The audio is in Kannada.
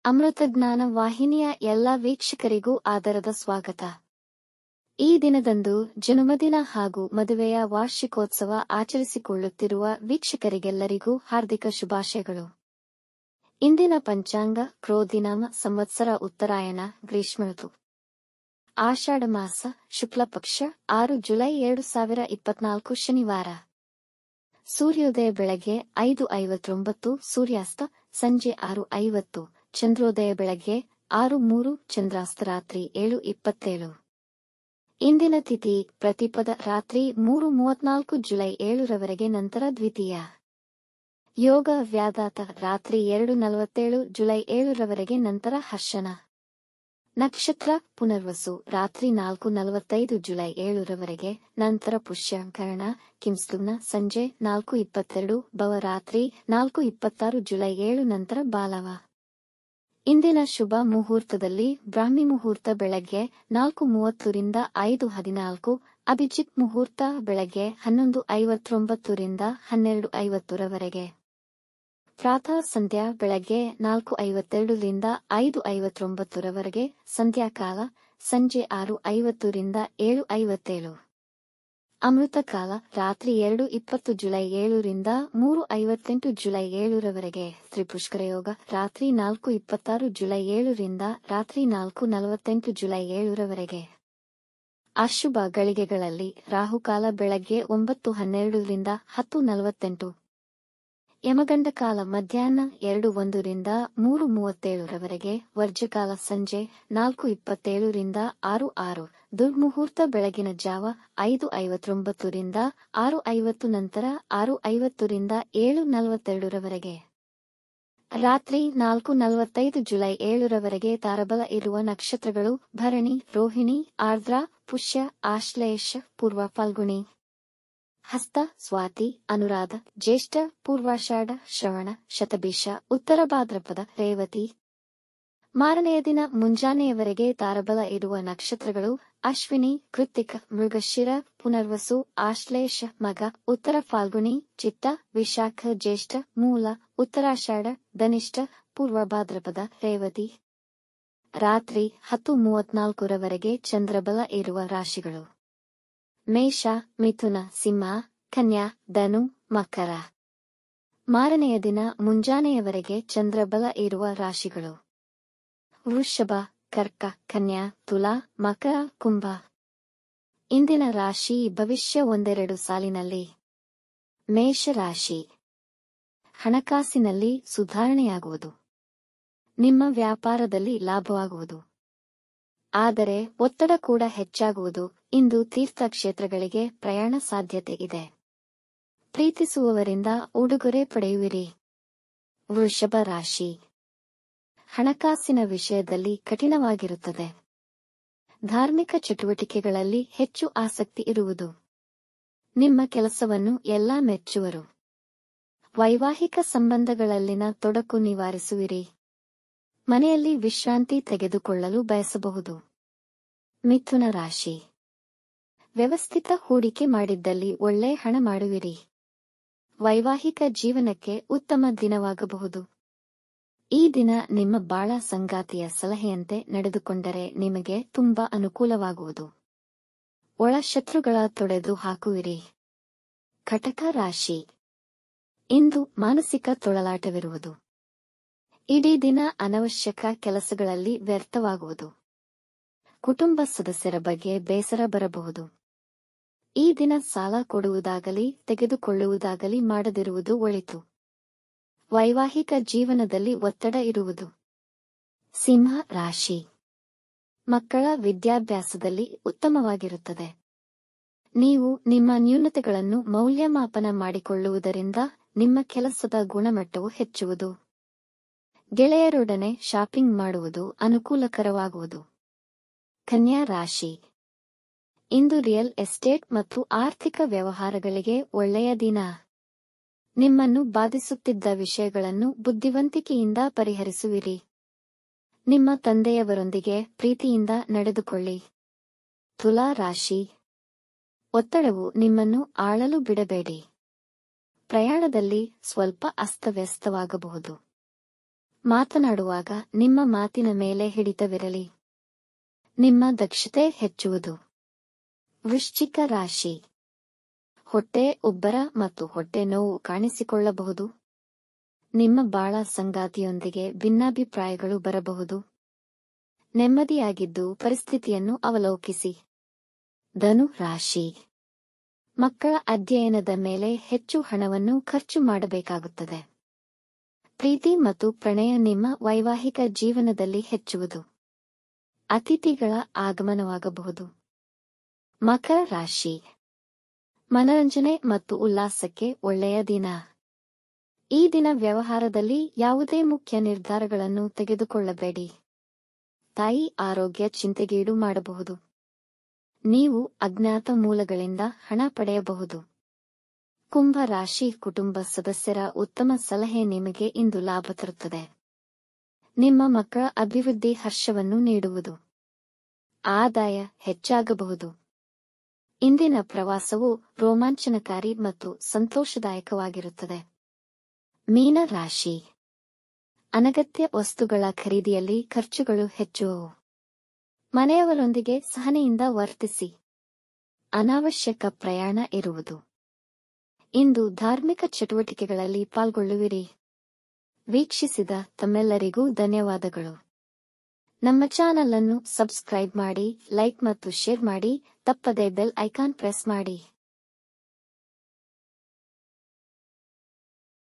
ಅಮೃತಜ್ಞಾನ ವಾಹಿನಿಯ ಎಲ್ಲ ವೀಕ್ಷಕರಿಗೂ ಆದರದ ಸ್ವಾಗತ. ಈ ದಿನದಂದು ಜನ್ಮದಿನ ಹಾಗೂ ಮದುವೆಯ ವಾರ್ಷಿಕೋತ್ಸವ ಆಚರಿಸಿಕೊಳ್ಳುತ್ತಿರುವ ವೀಕ್ಷಕರಿಗೆಲ್ಲರಿಗೂ ಹಾರ್ದಿಕ ಶುಭಾಶಯಗಳು. ಇಂದಿನ ಪಂಚಾಂಗ ಕ್ರೋಧಿನಾಮ ಸಂವತ್ಸರ ಉತ್ತರಾಯಣ ಗ್ರೀಷ್ಮ ಋತು, ಆಷಾಢ ಮಾಸ, ಶುಕ್ಲ ಪಕ್ಷ, 6 ಜುಲೈ 2024 ಶನಿವಾರ. ಸೂರ್ಯೋದಯ ಬೆಳಗ್ಗೆ 5:59, ಸೂರ್ಯಾಸ್ತ ಸಂಜೆ 6:50, ಚಂದ್ರೋದಯ ಬೆಳಗ್ಗೆ 6:03, ಚಂದ್ರಾಸ್ತ ರಾತ್ರಿ 7:27. ಇಂದಿನ ತಿಥಿ ಪ್ರತಿಪದ ರಾತ್ರಿ 3:34 ಜುಲೈ 7 ರವರೆಗೆ, ನಂತರ ದ್ವಿತೀಯ. ಯೋಗ ವ್ಯಾದಾತ ರಾತ್ರಿ 2:47 ಜುಲೈ 7 ರವರೆಗೆ, ನಂತರ ಹರ್ಷಣ. ನಕ್ಷತ್ರ ಪುನರ್ವಸು ರಾತ್ರಿ 4:45 ಜುಲೈ 7 ರವರೆಗೆ, ನಂತರ ಪುಷ್ಯ. ಕರ್ಣ ಕಿಂಸ್ಲುಗ್ನ ಸಂಜೆ 4:22, ಭವ ರಾತ್ರಿ 4:26 ಜುಲೈ 7, ನಂತರ ಬಾಲವ. ಇಂದಿನ ಶುಭ ಮುಹೂರ್ತದಲ್ಲಿ ಬ್ರಾಹ್ಮಿ ಮುಹೂರ್ತ ಬೆಳಗ್ಗೆ 4:30 ರಿಂದ 5:14, ಅಭಿಜಿತ್ ಮುಹೂರ್ತ ಬೆಳಗ್ಗೆ 11:59 ರಿಂದ 12:50 ರವರೆಗೆ. ಪ್ರಾತಃ ಸಂಧ್ಯಾ ಬೆಳಗ್ಗೆ 4:52 ರಿಂದ 5:59 ರವರೆಗೆ, ಸಂಧ್ಯಾಕಾಲ ಸಂಜೆ 6:50 ರಿಂದ 7:57. ಅಮೃತಕಾಲ ರಾತ್ರಿ 2:20 ಜುಲೈ 7 ರಿಂದ 3:58 ಜುಲೈ 7 ರವರೆಗೆ. ತ್ರಿಪುಷ್ಕರ ಯೋಗ ರಾತ್ರಿ 4:26 ಜುಲೈ 7 ರಿಂದ ರಾತ್ರಿ 4:48 ಜುಲೈ 7 ರವರೆಗೆ. ಅಶುಭ ಗಳಿಗೆಗಳಲ್ಲಿ ರಾಹುಕಾಲ ಬೆಳಗ್ಗೆ 9:12 ರಿಂದ 10:48, ಯಮಗಂಡ ಕಾಲ ಮಧ್ಯಾಹ್ನ 2:01 ರಿಂದ 3:37 ರವರೆಗೆ, ವರ್ಜಕಾಲ ಸಂಜೆ 4:27 ರಿಂದ 6:06, ದುರ್ಮುಹೂರ್ತ ಬೆಳಗಿನ ಜಾವ 5:59 ರಿಂದ 6:50, ನಂತರ 6:50 ರಿಂದ 7:42 ರವರೆಗೆ. ರಾತ್ರಿ 4:45 ಜುಲೈ 7 ರವರೆಗೆ. ತಾರಬಲ ಇರುವ ನಕ್ಷತ್ರಗಳು ಭರಣಿ, ರೋಹಿಣಿ, ಆರ್ದ್ರ, ಪುಷ್ಯ, ಆಶ್ಲೇಷ, ಪೂರ್ವ ಫಲ್ಗುಣಿ, ಹಸ್ತ, ಸ್ವಾತಿ, ಅನುರಾಧ, ಜ್ಯೇಷ್ಠ, ಪೂರ್ವಾಷಾಢ, ಶ್ರವಣ, ಶತಭಿಷ, ಉತ್ತರ ಭಾದ್ರಪದ, ರೇವತಿ. ಮಾರನೆಯ ದಿನ ಮುಂಜಾನೆಯವರೆಗೆ ತಾರಬಲ ಇರುವ ನಕ್ಷತ್ರಗಳು ಅಶ್ವಿನಿ, ಕೃತ್ತಿಕ, ಮೃಗಶಿರ, ಪುನರ್ವಸು, ಆಶ್ಲೇಷ, ಮಗ, ಉತ್ತರ ಫಾಲ್ಗುಣಿ, ಚಿತ್ತ, ವಿಶಾಖ, ಜ್ಯೇಷ್ಠ, ಮೂಲ, ಉತ್ತರಾಷಾಢ, ಧನಿಷ್ಠ, ಪೂರ್ವ ಭಾದ್ರಪದ, ರೇವತಿ. ರಾತ್ರಿ 10:34 ರವರೆಗೆ ಚಂದ್ರಬಲ ಇರುವ ರಾಶಿಗಳು: ಮೇಷ, ಮಿಥುನ, ಸಿಂಹ, ಕನ್ಯಾ, ಧನು, ಮಕರ. ಮಾರನೆಯ ದಿನ ಮುಂಜಾನೆಯವರೆಗೆ ಚಂದ್ರಬಲ ಇರುವ ರಾಶಿಗಳು: ವೃಷಭ, ಕರ್ಕ, ಕನ್ಯಾ, ತುಲಾ, ಮಕರ, ಕುಂಭ. ಇಂದಿನ ರಾಶಿ ಭವಿಷ್ಯ. ಒಂದೆರಡು ಸಾಲಿನಲ್ಲಿ. ಮೇಷರಾಶಿ: ಹಣಕಾಸಿನಲ್ಲಿ ಸುಧಾರಣೆಯಾಗುವುದು, ನಿಮ್ಮ ವ್ಯಾಪಾರದಲ್ಲಿ ಲಾಭವಾಗುವುದು. ಆದರೆ ಒತ್ತಡ ಕೂಡ ಹೆಚ್ಚಾಗುವುದು. ಇಂದು ತೀರ್ಥಕ್ಷೇತ್ರಗಳಿಗೆ ಪ್ರಯಾಣ ಸಾಧ್ಯತೆ ಇದೆ. ಪ್ರೀತಿಸುವವರಿಂದ ಉಡುಗೊರೆ ಪಡೆಯುವಿರಿ. ವೃಷಭ ರಾಶಿ: ಹಣಕಾಸಿನ ವಿಷಯದಲ್ಲಿ ಕಠಿಣವಾಗಿರುತ್ತದೆ. ಧಾರ್ಮಿಕ ಚಟುವಟಿಕೆಗಳಲ್ಲಿ ಹೆಚ್ಚು ಆಸಕ್ತಿ ಇರುವುದು. ನಿಮ್ಮ ಕೆಲಸವನ್ನು ಎಲ್ಲಾ ಮೆಚ್ಚುವರು. ವೈವಾಹಿಕ ಸಂಬಂಧಗಳಲ್ಲಿನ ತೊಡಕು ನಿವಾರಿಸುವಿರಿ. ಮನೆಯಲ್ಲಿ ವಿಶ್ರಾಂತಿ ತೆಗೆದುಕೊಳ್ಳಲು ಬಯಸಬಹುದು. ಮಿಥುನ ರಾಶಿ: ವ್ಯವಸ್ಥಿತ ಹೂಡಿಕೆ ಮಾಡಿದ್ದಲ್ಲಿ ಒಳ್ಳೆ ಹಣ ಮಾಡುವಿರಿ. ವೈವಾಹಿಕ ಜೀವನಕ್ಕೆ ಉತ್ತಮ ದಿನವಾಗಬಹುದು. ಈ ದಿನ ನಿಮ್ಮ ಬಾಳ ಸಂಗಾತಿಯ ಸಲಹೆಯಂತೆ ನಡೆದುಕೊಂಡರೆ ನಿಮಗೆ ತುಂಬಾ ಅನುಕೂಲವಾಗುವುದು. ಒಳ ಶತ್ರುಗಳ ತೊಡೆದು ಹಾಕುವಿರಿ. ಕಟಕ ರಾಶಿ: ಇಂದು ಮಾನಸಿಕ ತೊಳಲಾಟವಿರುವುದು. ಇಡೀ ದಿನ ಅನವಶ್ಯಕ ಕೆಲಸಗಳಲ್ಲಿ ವ್ಯರ್ಥವಾಗುವುದು. ಕುಟುಂಬ ಸದಸ್ಯರ ಬಗ್ಗೆ ಬೇಸರ ಬರಬಹುದು. ಈ ದಿನ ಸಾಲ ಕೊಡುವುದಾಗಲಿ ತೆಗೆದುಕೊಳ್ಳುವುದಾಗಲಿ ಮಾಡದಿರುವುದು ಒಳಿತು. ವೈವಾಹಿಕ ಜೀವನದಲ್ಲಿ ಒತ್ತಡ ಇರುವುದು. ಸಿಂಹ ರಾಶಿ: ಮಕ್ಕಳ ವಿದ್ಯಾಭ್ಯಾಸದಲ್ಲಿ ಉತ್ತಮವಾಗಿರುತ್ತದೆ. ನೀವು ನಿಮ್ಮ ನ್ಯೂನತೆಗಳನ್ನು ಮೌಲ್ಯಮಾಪನ ಮಾಡಿಕೊಳ್ಳುವುದರಿಂದ ನಿಮ್ಮ ಕೆಲಸದ ಗುಣಮಟ್ಟವು ಹೆಚ್ಚುವುದು. ಗೆಳೆಯರೊಡನೆ ಶಾಪಿಂಗ್ ಮಾಡುವುದು ಅನುಕೂಲಕರವಾಗುವುದು. ಕನ್ಯಾ ರಾಶಿ: ಇಂದು ರಿಯಲ್ ಎಸ್ಟೇಟ್ ಮತ್ತು ಆರ್ಥಿಕ ವ್ಯವಹಾರಗಳಿಗೆ ಒಳ್ಳೆಯ ದಿನ. ನಿಮ್ಮನ್ನು ಬಾಧಿಸುತ್ತಿದ್ದ ವಿಷಯಗಳನ್ನು ಬುದ್ಧಿವಂತಿಕೆಯಿಂದ ಪರಿಹರಿಸುವಿರಿ. ನಿಮ್ಮ ತಂದೆಯವರೊಂದಿಗೆ ಪ್ರೀತಿಯಿಂದ ನಡೆದುಕೊಳ್ಳಿ. ತುಲಾ ರಾಶಿ: ಒತ್ತಡವು ನಿಮ್ಮನ್ನು ಆಳಲು ಬಿಡಬೇಡಿ. ಪ್ರಯಾಣದಲ್ಲಿ ಸ್ವಲ್ಪ ಅಸ್ತವ್ಯಸ್ತವಾಗಬಹುದು. ಮಾತನಾಡುವಾಗ ನಿಮ್ಮ ಮಾತಿನ ಮೇಲೆ ಹಿಡಿತವಿರಲಿ. ನಿಮ್ಮ ದಕ್ಷತೆ ಹೆಚ್ಚುವುದು. ವೃಶ್ಚಿಕ ರಾಶಿ. ಹೊಟ್ಟೆ ಉಬ್ಬರ ಮತ್ತು ಹೊಟ್ಟೆ ನೋವು ಕಾಣಿಸಿಕೊಳ್ಳಬಹುದು. ನಿಮ್ಮ ಬಾಳ ಸಂಗಾತಿಯೊಂದಿಗೆ ಭಿನ್ನಾಭಿಪ್ರಾಯಗಳು ಬರಬಹುದು. ನೆಮ್ಮದಿಯಾಗಿದ್ದು ಪರಿಸ್ಥಿತಿಯನ್ನು ಅವಲೋಕಿಸಿ. ಧನು ರಾಶಿ. ಮಕ್ಕಳ ಅಧ್ಯಯನದ ಮೇಲೆ ಹೆಚ್ಚು ಹಣವನ್ನು ಖರ್ಚು ಮಾಡಬೇಕಾಗುತ್ತದೆ. ಪ್ರೀತಿ ಮತ್ತು ಪ್ರಣಯ ನಿಮ್ಮ ವೈವಾಹಿಕ ಜೀವನದಲ್ಲಿ ಹೆಚ್ಚುವುದು. ಅತಿಥಿಗಳ ಆಗಮನವಾಗಬಹುದು. ಮಕರ ರಾಶಿ. ಮನರಂಜನೆ ಮತ್ತು ಉಲ್ಲಾಸಕ್ಕೆ ಒಳ್ಳೆಯ ದಿನ. ಈ ದಿನ ವ್ಯವಹಾರದಲ್ಲಿ ಯಾವುದೇ ಮುಖ್ಯ ನಿರ್ಧಾರಗಳನ್ನು ತೆಗೆದುಕೊಳ್ಳಬೇಡಿ. ತಾಯಿ ಆರೋಗ್ಯ ಚಿಂತೆಗೀಡು ಮಾಡಬಹುದು. ನೀವು ಅಜ್ಞಾತ ಮೂಲಗಳಿಂದ ಹಣ ಪಡೆಯಬಹುದು. ಕುಂಭ ರಾಶಿ. ಕುಟುಂಬ ಸದಸ್ಯರ ಉತ್ತಮ ಸಲಹೆ ನಿಮಗೆ ಇಂದು ಲಾಭ ತರುತ್ತದೆ. ನಿಮ್ಮ ಮಕ್ಕಳ ಅಭಿವೃದ್ಧಿ ಹರ್ಷವನ್ನು ನೀಡುವುದು. ಆದಾಯ ಹೆಚ್ಚಾಗಬಹುದು. ಇಂದಿನ ಪ್ರವಾಸವು ರೋಮಾಂಚನಕಾರಿ ಮತ್ತು ಸಂತೋಷದಾಯಕವಾಗಿರುತ್ತದೆ. ಮೀನ ರಾಶಿ. ಅನಗತ್ಯ ವಸ್ತುಗಳ ಖರೀದಿಯಲ್ಲಿ ಖರ್ಚುಗಳು ಹೆಚ್ಚುವವು. ಮನೆಯವರೊಂದಿಗೆ ಸಹನೆಯಿಂದ ವರ್ತಿಸಿ. ಅನಾವಶ್ಯಕ ಪ್ರಯಾಣ ಇರುವುದು. ಇಂದು ಧಾರ್ಮಿಕ ಚಟುವಟಿಕೆಗಳಲ್ಲಿ ಪಾಲ್ಗೊಳ್ಳುವಿರಿ. ವೀಕ್ಷಿಸಿದ ತಮ್ಮೆಲ್ಲರಿಗೂ ಧನ್ಯವಾದಗಳು. ನಮ್ಮ ಚಾನಲ್ ಅನ್ನು ಸಬ್ಸ್ಕ್ರೈಬ್ ಮಾಡಿ, ಲೈಕ್ ಮತ್ತು ಶೇರ್ ಮಾಡಿ. ತಪ್ಪದೇ ಬೆಲ್ ಐಕಾನ್ ಪ್ರೆಸ್ ಮಾಡಿ.